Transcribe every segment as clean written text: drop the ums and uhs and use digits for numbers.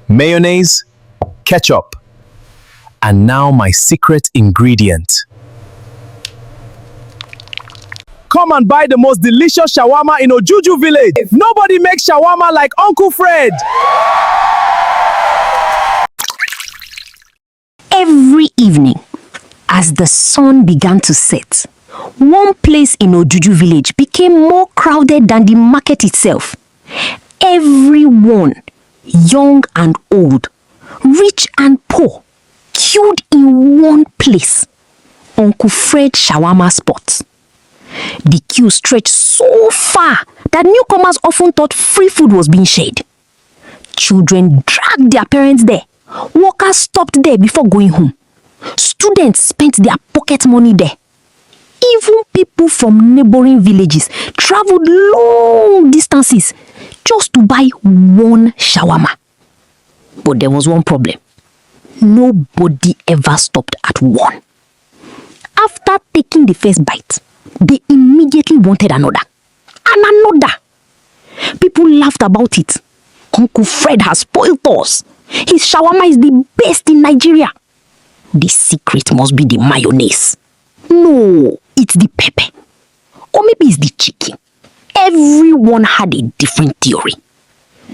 mayonnaise, ketchup, and now my secret ingredient. Come and buy the most delicious shawarma in Ojuju village. Nobody makes shawarma like Uncle Fred. Every evening, as the sun began to set, one place in Ojuju village became more crowded than the market itself. Everyone, young and old, rich and poor, queued in one place, Uncle Fred's shawarma spot. The queue stretched so far that newcomers often thought free food was being shared. Children dragged their parents there. Workers stopped there before going home. Students spent their pocket money there. Even people from neighboring villages traveled long distances just to buy one shawarma. But there was one problem. Nobody ever stopped at one. After taking the first bite, they immediately wanted another. And another. People laughed about it. Uncle Fred has spoiled us. His shawarma is the best in Nigeria. The secret must be the mayonnaise. No, it's the pepper. Or maybe it's the chicken. Everyone had a different theory.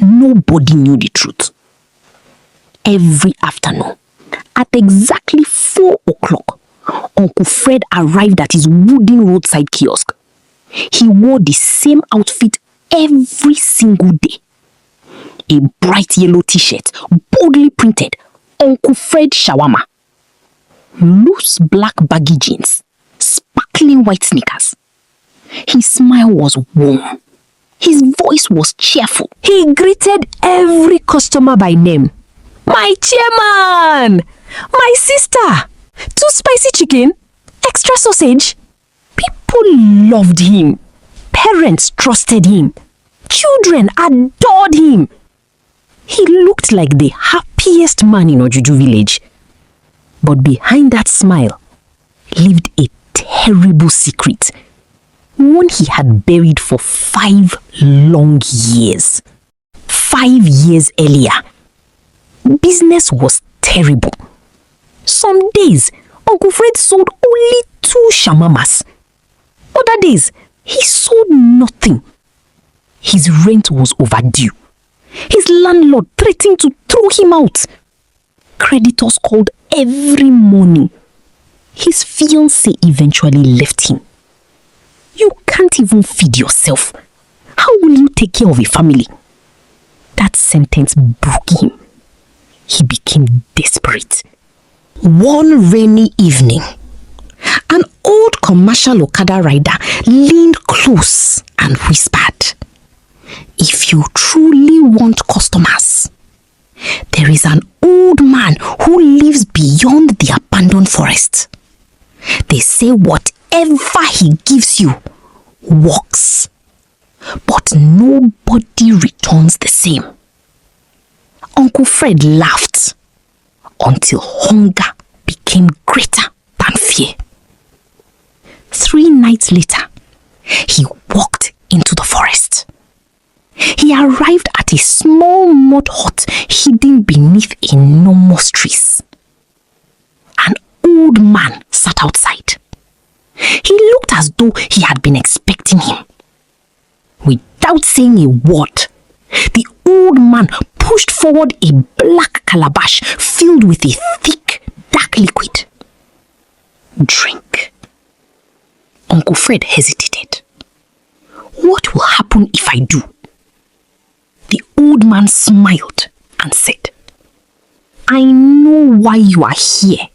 Nobody knew the truth. Every afternoon, at exactly 4 o'clock, Uncle Fred arrived at his wooden roadside kiosk. He wore the same outfit every single day. A bright yellow t-shirt, boldly printed, Uncle Fred Shawarma. Loose black baggy jeans, sparkling white sneakers. His smile was warm. His voice was cheerful. He greeted every customer by name. My chairman! My sister! 2 spicy chicken? Extra sausage? People loved him. Parents trusted him. Children adored him. He looked like the happiest man in Ojuju village. But behind that smile lived a terrible secret. One he had buried for 5 long years. 5 years earlier, business was terrible. Some days, Uncle Fred sold only 2 shawarmas. Other days, he sold nothing. His rent was overdue. His landlord threatened to throw him out. Creditors called every morning. His fiancée eventually left him. You can't even feed yourself. How will you take care of a family? That sentence broke him. He became desperate. One rainy evening, an old commercial Okada rider leaned close and whispered, "If you truly want customers, there is an old man who lives beyond the abandoned forest. They say whatever he gives you works, but nobody returns the same." Uncle Fred laughed until hunger became greater than fear. 3 nights later, he walked into the forest. He arrived at a small mud hut hidden beneath enormous trees. An old man sat outside. He looked as though he had been expecting him. Without saying a word, the old man pushed forward a black calabash filled with a thick, dark liquid. "Drink." Uncle Fred hesitated. "What will happen if I do?" The old man smiled and said, "I know why you are here.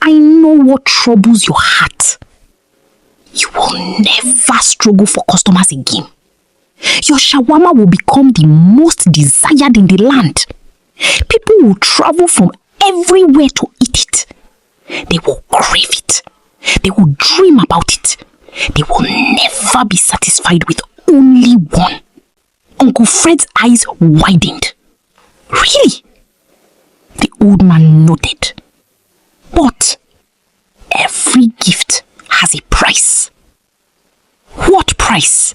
I know what troubles your heart. You will never struggle for customers again. Your shawarma will become the most desired in the land. People will travel from everywhere to eat it. They will crave it. They will dream about it. They will never be satisfied with only one." Uncle Fred's eyes widened. "Really?" The old man nodded. "But every gift has a price." "What price?"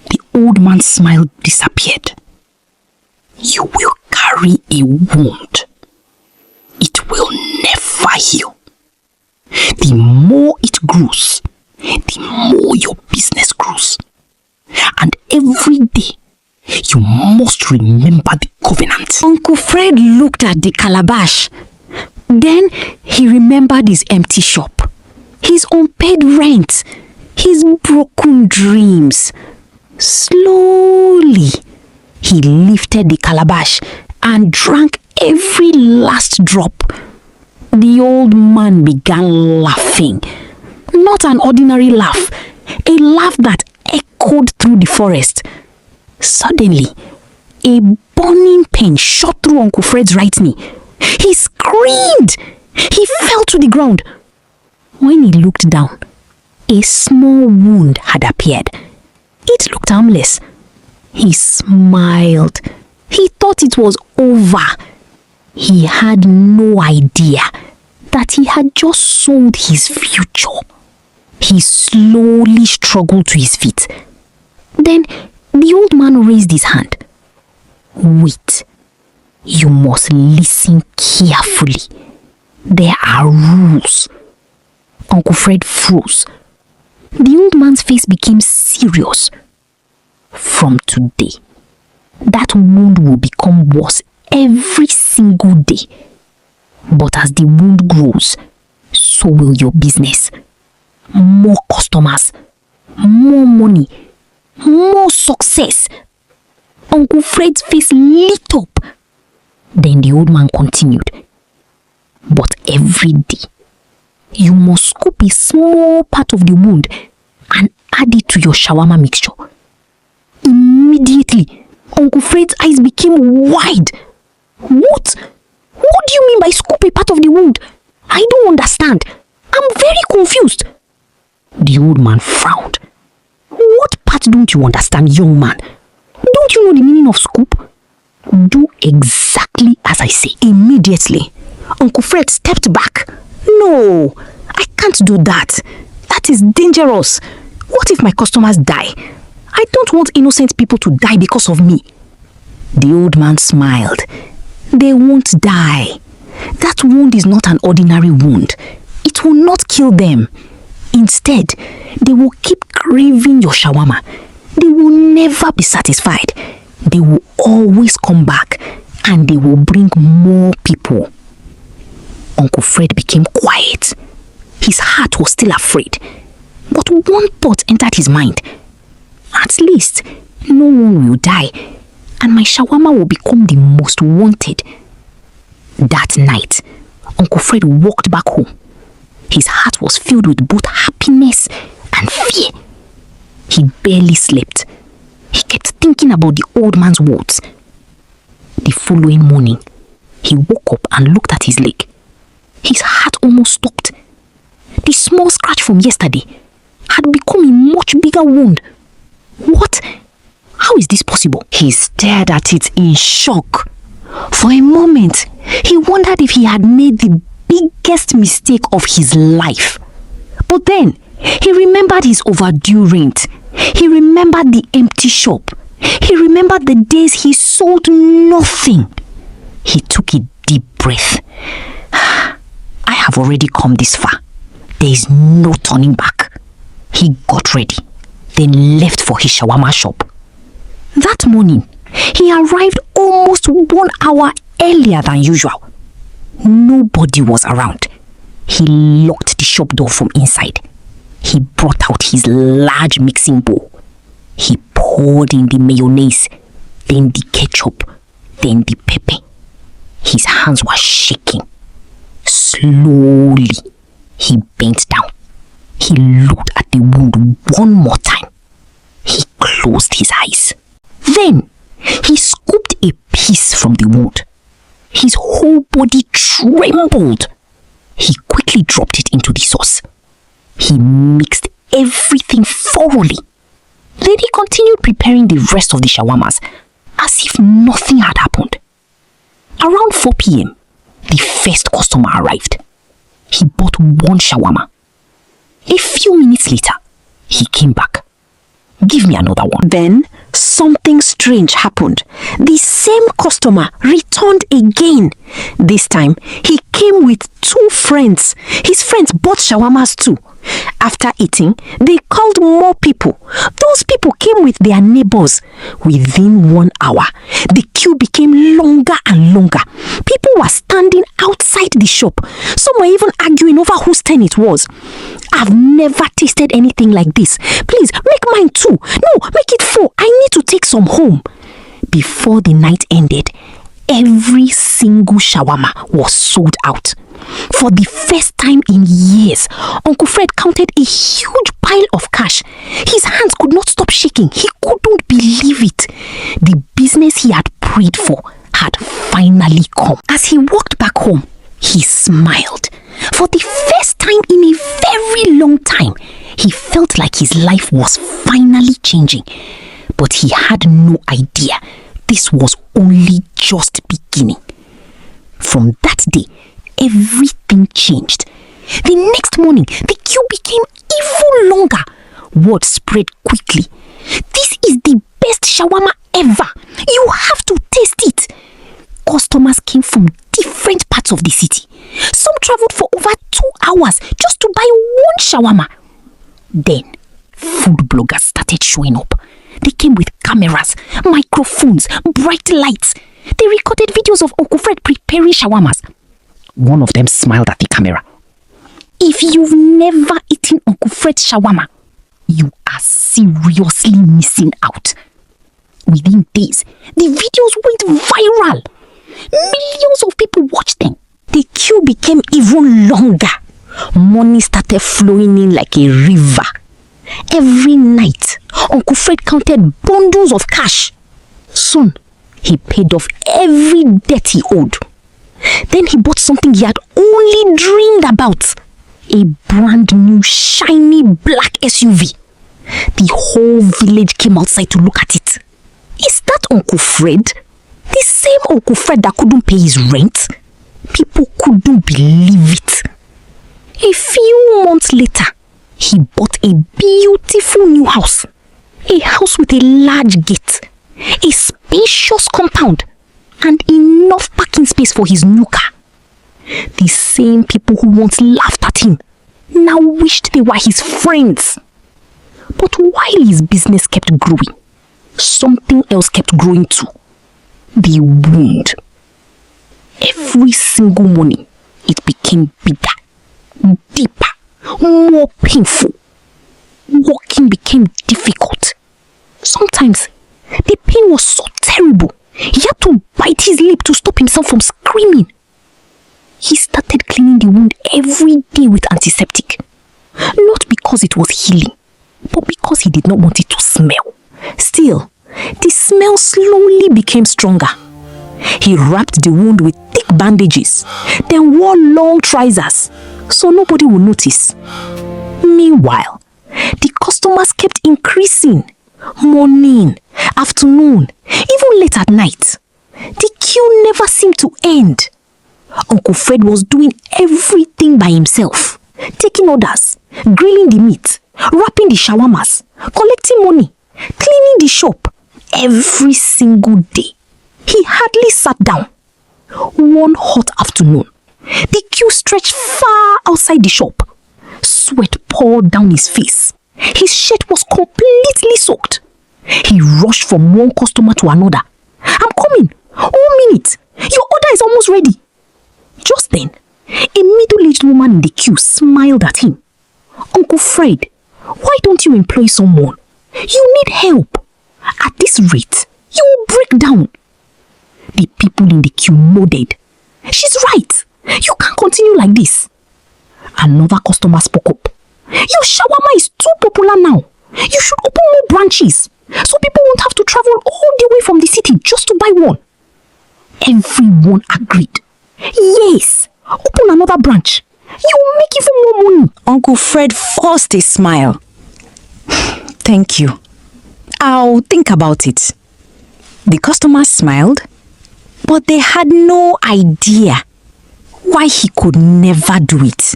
The old man's smile disappeared. "You will carry carry a wound. It will never heal. The more it grows, the more your business grows. And every day, you must remember the covenant. Uncle Fred looked at the calabash. Then he remembered his empty shop, his unpaid rent, his broken dreams. Slowly, he lifted the calabash and drank every last drop. The old man began laughing. Not an ordinary laugh, a laugh that echoed through the forest. Suddenly, a burning pain shot through Uncle Fred's right knee. He screamed. He fell to the ground. When he looked down, a small wound had appeared. It looked harmless. He smiled. He thought it was over. He had no idea that he had just sold his future. He slowly struggled to his feet. Then the old man raised his hand. Wait. You must listen carefully. There are rules. Uncle Fred froze. The old man's face became serious. From today, that wound will become worse every single day. But as the wound grows, so will your business. More customers, more money, more success. Uncle Fred's face lit up. Then the old man continued. But every day, you must scoop a small part of the wound and add it to your shawarma mixture. Immediately, Uncle Fred's eyes became wide. What? What do you mean by scoop a part of the wound? I don't understand. I'm very confused. The old man frowned. What part don't you understand, young man? Don't you know the meaning of scoop? Do exactly as I say. Immediately, Uncle Fred stepped back. No, I can't do that. That is dangerous. What if my customers die? I don't want innocent people to die because of me. The old man smiled. They won't die. That wound is not an ordinary wound. It will not kill them. Instead, they will keep craving your shawarma. They will never be satisfied. They will always come back and they will bring more people. Uncle Fred became quiet. His heart was still afraid. But one thought entered his mind. At least, no one will die and my shawarma will become the most wanted. That night, Uncle Fred walked back home. His heart was filled with both happiness and fear. He barely slept. He kept thinking about the old man's words. The following morning, he woke up and looked at his leg. His heart almost stopped. The small scratch from yesterday had become a much bigger wound. What? How is this possible? He stared at it in shock. For a moment, he wondered if he had made the biggest mistake of his life. But then, he remembered his overdue rent. He remembered the empty shop. He remembered the days he sold nothing. He took a deep breath. I have already come this far. There is no turning back. He got ready, then left for his shawarma shop. That morning, he arrived almost 1 hour earlier than usual. Nobody was around. He locked the shop door from inside. He brought out his large mixing bowl. He poured in the mayonnaise, then the ketchup, then the pepper. His hands were shaking. Slowly, he bent down. He looked at the wound one more time. He closed his eyes. Then, he scooped a piece from the wound. His whole body trembled. He quickly dropped it into the sauce. He mixed everything thoroughly. Then he continued preparing the rest of the shawarmas as if nothing had happened. Around 4 p.m., the first customer arrived. He bought 1 shawarma. A few minutes later, he came back. Give me another one. Then, Something strange happened. The same customer returned again. This time, he came with 2 friends. His friends bought shawarmas too. After eating, they called more people. Those people came with their neighbors. Within 1 hour, the queue became longer and longer. People were standing outside the shop. Some were even arguing over whose turn it was. I've never tasted anything like this. Please, make mine too. No, make it 4. I need to take some home. Before the night ended, every single shawarma was sold out. For the first time in years, Uncle Fred counted a huge pile of cash. His hands could not stop shaking. He couldn't believe it. The business he had prayed for had finally come. As he walked back home, he smiled. For the first time in a very long time, he felt like his life was finally changing. But he had no idea this was only just beginning. From that day, everything changed. The next morning, the queue became even longer. Word spread quickly. This is the best shawarma ever. You have to taste it. Customers came from different parts of the city. Some traveled for over 2 hours just to buy one shawarma. Then, food bloggers started showing up. They came with cameras, microphones, bright lights. They recorded videos of Uncle Fred preparing shawarmas. One of them smiled at the camera. If you've never eaten Uncle Fred's shawarma, you are seriously missing out. Within days, the videos went viral. Millions of people watched them. The queue became even longer. Money started flowing in like a river. Every night, Uncle Fred counted bundles of cash. Soon, he paid off every debt he owed. Then he bought something he had only dreamed about. A brand new shiny black SUV. The whole village came outside to look at it. Is that Uncle Fred? The same Uncle Fred that couldn't pay his rent? People couldn't believe it. A few months later, he bought a beautiful new house. A house with a large gate, a spacious compound, and enough parking space for his new car. The same people who once laughed at him now wished they were his friends. But while his business kept growing, something else kept growing too. The wound. Every single morning, it became bigger, deeper, more painful. Walking became difficult. Sometimes, the pain was so terrible, he had to bite his lip to stop himself from screaming. He started cleaning the wound every day with antiseptic. Not because it was healing, but because he did not want it to smell. Still, the smell slowly became stronger. He wrapped the wound with thick bandages, then wore long trousers so nobody would notice. Meanwhile, the customers kept increasing. Morning, afternoon, even late at night. The queue never seemed to end. Uncle Fred was doing everything by himself. Taking orders, grilling the meat, wrapping the shawarmas, collecting money, cleaning the shop. Every single day. He hardly sat down. One hot afternoon, the queue stretched far outside the shop. Sweat poured down his face. His shirt was completely soaked. He rushed from one customer to another. I'm coming. 1 minute. Your order is almost ready. Just then, a middle-aged woman in the queue smiled at him. Uncle Fred, why don't you employ someone? You need help. At this rate, you will break down. The people in the queue nodded. She's right. You can't continue like this. Another customer spoke up. Your shawarma is too popular now. You should open more branches so people won't have to travel all the way from the city just to buy one. Everyone agreed. Yes, open another branch. You will make even more money. Uncle Fred forced a smile. Thank you. I'll think about it. The customers smiled, but they had no idea why he could never do it.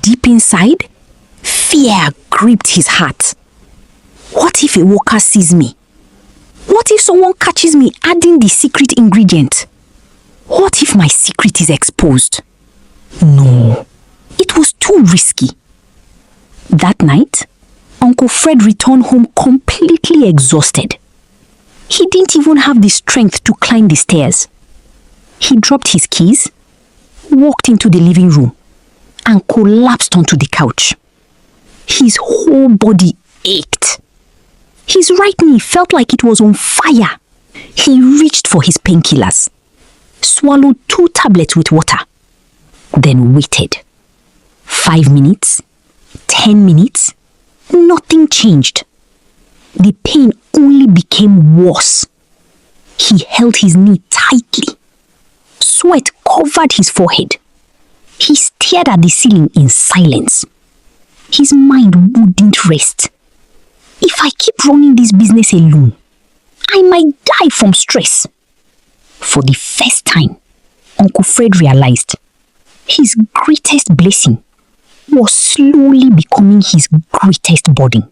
Deep inside, fear gripped his heart. What if a worker sees me What if someone catches me adding the secret ingredient? What if my secret is exposed? No, it was too risky. That night, Uncle Fred returned home completely exhausted. He didn't even have the strength to climb the stairs. He dropped his keys, walked into the living room, and collapsed onto the couch. His whole body ached. His right knee felt like it was on fire. He reached for his painkillers, swallowed 2 tablets with water, then waited. 5 minutes, 10 minutes, nothing changed. The pain only became worse. He held his knee tightly. Sweat covered his forehead. He stared at the ceiling in silence. His mind wouldn't rest. If I keep running this business alone, I might die from stress. For the first time, Uncle Fred realized his greatest blessing was slowly becoming his greatest burden.